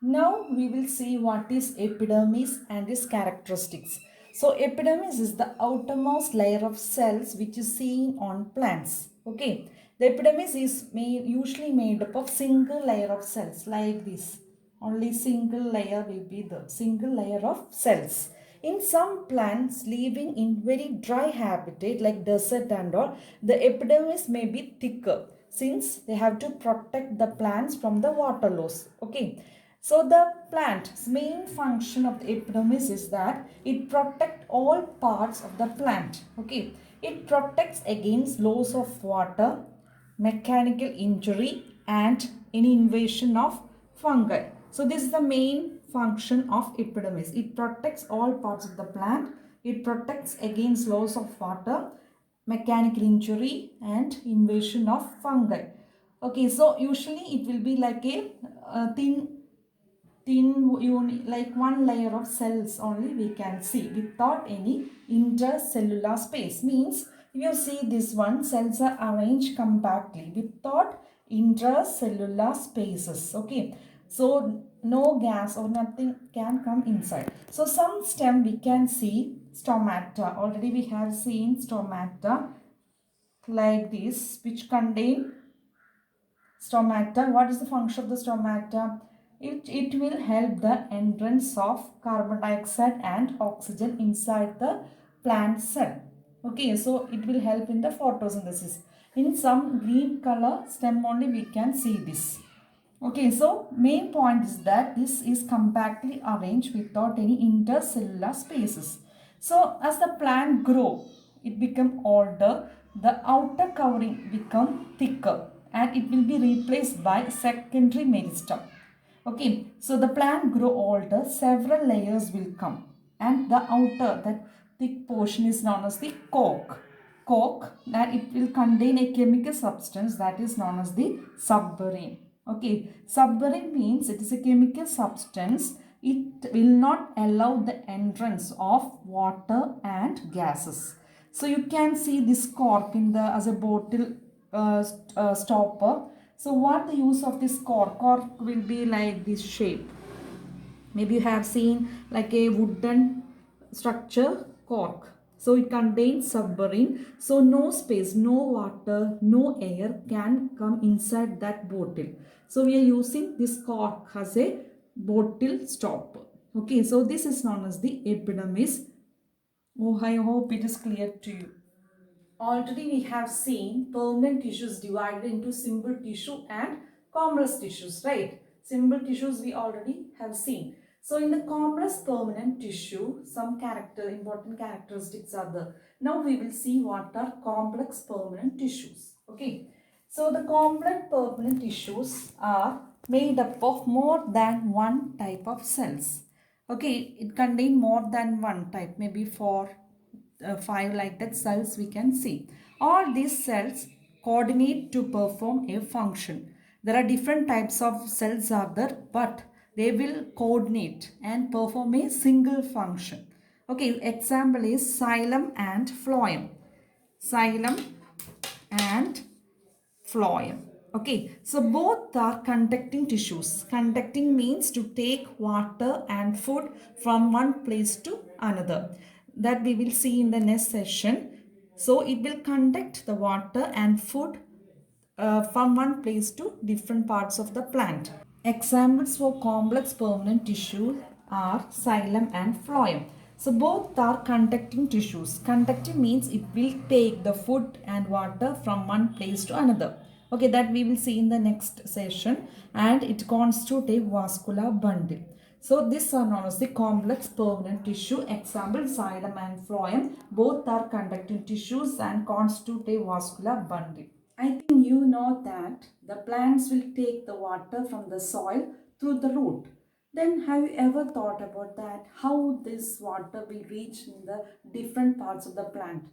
Now we will see what is epidermis and its characteristics. So epidermis is the outermost layer of cells which is seen on plants. Okay. The epidermis is usually made up of single layer of cells like this. Only single layer will be the single layer of cells. In some plants living in very dry habitat like desert and all, the epidermis may be thicker since they have to protect the plants from the water loss. Okay. So the plant's main function of the epidermis is that it protects all parts of the plant. Okay. It protects against loss of water, mechanical injury and any invasion of fungi. So this is the main function of epidermis. It protects all parts of the plant. It protects against loss of water, mechanical injury and invasion of fungi. Okay, so usually it will be like a thin like one layer of cells only we can see without any intercellular space. Means if you see this one, cells are arranged compactly without intracellular spaces. Okay, so no gas or nothing can come inside. So some stem we can see stomata. Already we have seen stomata like this which contain stomata. What is the function of the stomata? It will help the entrance of carbon dioxide and oxygen inside the plant cell. Okay, so it will help in the photosynthesis. In some green color stem only we can see this. Okay, so main point is that this is compactly arranged without any intercellular spaces. So as the plant grow, it become older, the outer covering become thicker and it will be replaced by secondary meristem. Okay, so the plant grow older, several layers will come and the outer, that thick portion is known as the cork. Cork, that it will contain a chemical substance that is known as the suberin. Okay, suberin means it is a chemical substance. It will not allow the entrance of water and gases. So you can see this cork in the as a bottle stopper. So what the use of this cork? Cork will be like this shape. Maybe you have seen like a wooden structure cork. So it contains submarine. So no space, no water, no air can come inside that bottle. So we are using this cork as a bottle stopper. Okay, so this is known as the epidermis. Oh, I hope it is clear to you. Already we have seen permanent tissues divided into simple tissue and complex tissues, right? Simple tissues we already have seen. So in the complex permanent tissue, some important characteristics are there. Now we will see what are complex permanent tissues. Okay. So the complex permanent tissues are made up of more than one type of cells. Okay, it contains more than one type, maybe four, five like that cells we can see. All these cells coordinate to perform a function. There are different types of cells are there, but they will coordinate and perform a single function. Okay, example is xylem and phloem. Xylem and phloem. Okay, so both are conducting tissues. Conducting means to take water and food from one place to another. That we will see in the next session. So it will conduct the water and food from one place to different parts of the plant. Examples for complex permanent tissue are xylem and phloem. So both are conducting tissues. Conducting means it will take the food and water from one place to another. Okay, that we will see in the next session, and it constitutes a vascular bundle. So these are known as the complex permanent tissue. Example xylem and phloem. Both are conducting tissues and constitute a vascular bundle. I think you know that the plants will take the water from the soil through the root. Then have you ever thought about that? How this water will reach in the different parts of the plant?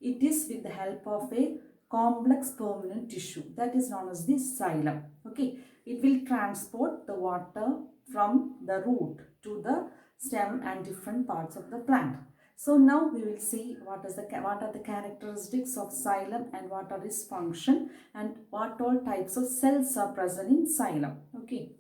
It is with the help of a complex permanent tissue that is known as the xylem. Okay, it will transport the water from the root to the stem and different parts of the plant. So now we will see what are the characteristics of xylem and what are its function and what all types of cells are present in xylem. Okay.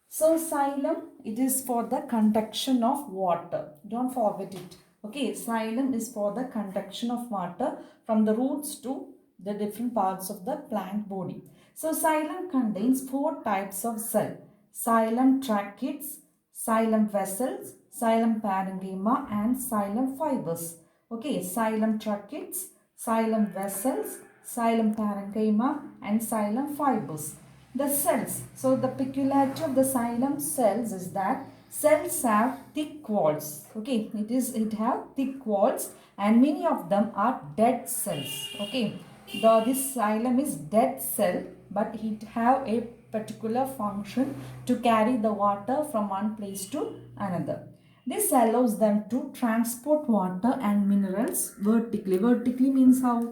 So xylem, it is for the conduction of water. Don't forget it. Okay, xylem is for the conduction of water from the roots to the different parts of the plant body. So xylem contains four types of cell. Xylem tracheids, xylem vessels, xylem parenchyma and xylem fibers. Okay, xylem tracheids, xylem vessels, xylem parenchyma and xylem fibers. The cells. So the peculiarity of the xylem cells is that cells have thick walls. Okay, it have thick walls and many of them are dead cells. Okay, this xylem is dead cell, but it have a particular function to carry the water from one place to another. This allows them to transport water and minerals vertically. Vertically means how?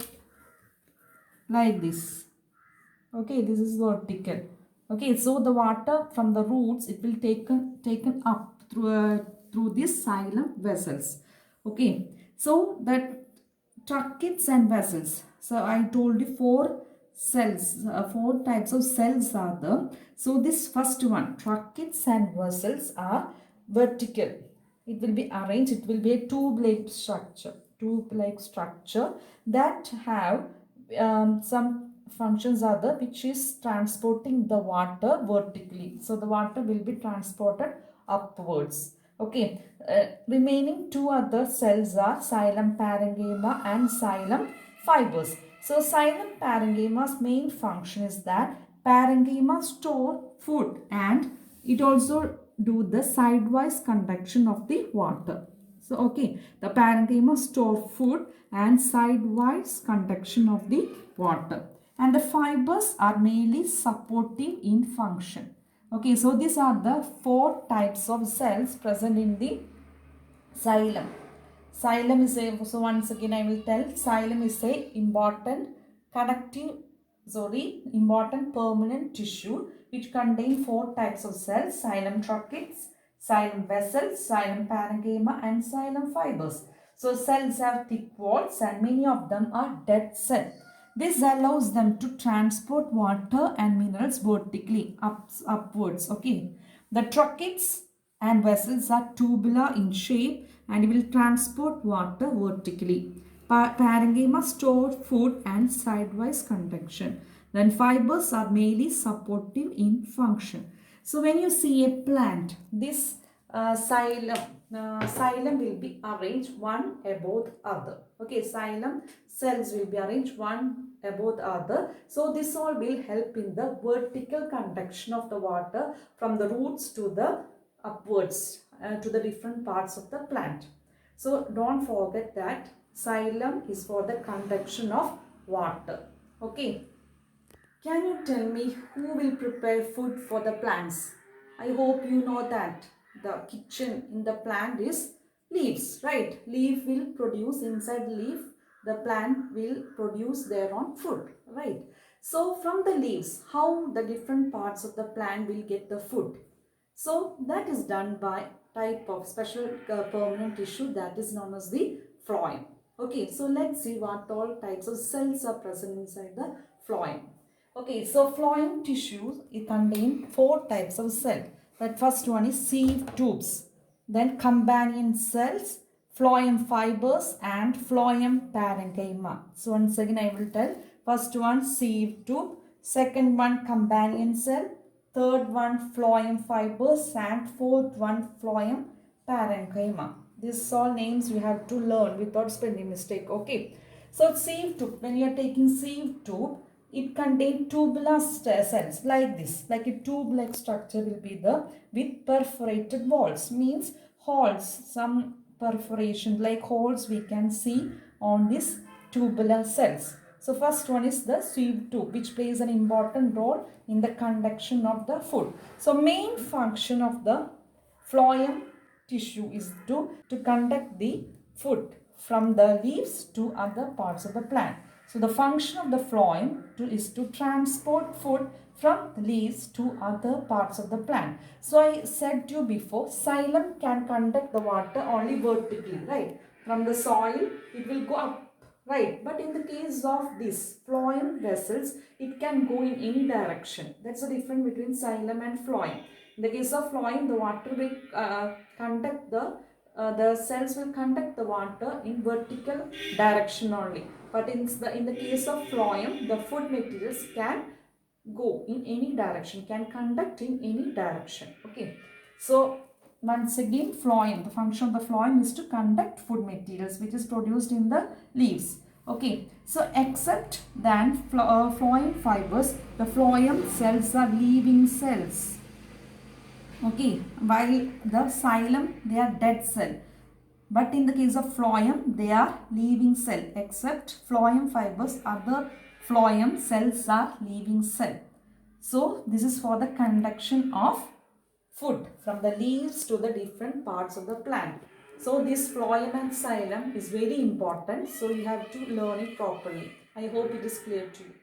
Like this. Okay, this is vertical. Okay, so the water from the roots, it will taken up through these xylem vessels. Okay, so that tracheids and vessels. So I told you four cells, four types of cells are there. So this first one, tracheids and vessels, are vertical. It will be arranged, it will be a tube-like structure that have some functions are there, which is transporting the water vertically. So the water will be transported upwards. Okay, remaining two other cells are xylem parenchyma and xylem fibers. So xylem parenchyma's main function is that parenchyma store food and it also do the sidewise conduction of the water. So, okay, the parenchyma store food and sidewise conduction of the water. And the fibers are mainly supportive in function. Okay, so these are the four types of cells present in the xylem. Xylem is a, so once again I will tell, xylem is a important permanent tissue which contain four types of cells: xylem tracheids, xylem vessels, xylem parenchyma and xylem fibers. So cells have thick walls and many of them are dead cells. This allows them to transport water and minerals vertically upwards. Okay, the tracheids and vessels are tubular in shape and will transport water vertically. Parenchyma store food and sidewise conduction. Then fibers are mainly supportive in function. So when you see a plant, this xylem will be arranged one above other. Okay, xylem cells will be arranged one above other. So this all will help in the vertical conduction of the water from the roots to the upwards to the different parts of the plant. So don't forget that xylem is for the conduction of water. Okay. Can you tell me who will prepare food for the plants? I hope you know that the kitchen in the plant is leaves, right? Leaf will produce, inside leaf, the plant will produce their own food, right? So from the leaves, how the different parts of the plant will get the food? So that is done by type of special permanent tissue that is known as the phloem. Okay, so let's see what all types of cells are present inside the phloem. Okay, so phloem tissues, it contain four types of cell. That first one is sieve tubes, then companion cells, phloem fibers and phloem parenchyma. So once again I will tell, first one sieve tube, second one companion cell, third one phloem fibers and fourth one phloem parenchyma. These all names you have to learn without spelling mistake. Okay. So sieve tube, when you are taking sieve tube, it contains tubular cells like this, like a tube-like structure will be there with perforated walls, means holes, some perforation like holes we can see on this tubular cells. So first one is the sieve tube, which plays an important role in the conduction of the food. So main function of the phloem tissue is to conduct the food from the leaves to other parts of the plant. So the function of the phloem is to transport food from the leaves to other parts of the plant. So I said to you before, xylem can conduct the water only vertically, right? From the soil, it will go up, right? But in the case of this phloem vessels, it can go in any direction. That's the difference between xylem and phloem. In the case of phloem, the water will conduct the cells will conduct the water in vertical direction only. But in the case of phloem, the food materials can go in any direction, can conduct in any direction. Okay. So once again, phloem, the function of the phloem is to conduct food materials which is produced in the leaves. Okay, so except than phloem fibers, the phloem cells are living cells. Okay, while the xylem, they are dead cell. But in the case of phloem, they are living cell. Except phloem fibers, other phloem cells are living cell. So this is for the conduction of food from the leaves to the different parts of the plant. So this phloem and xylem is very important. So you have to learn it properly. I hope it is clear to you.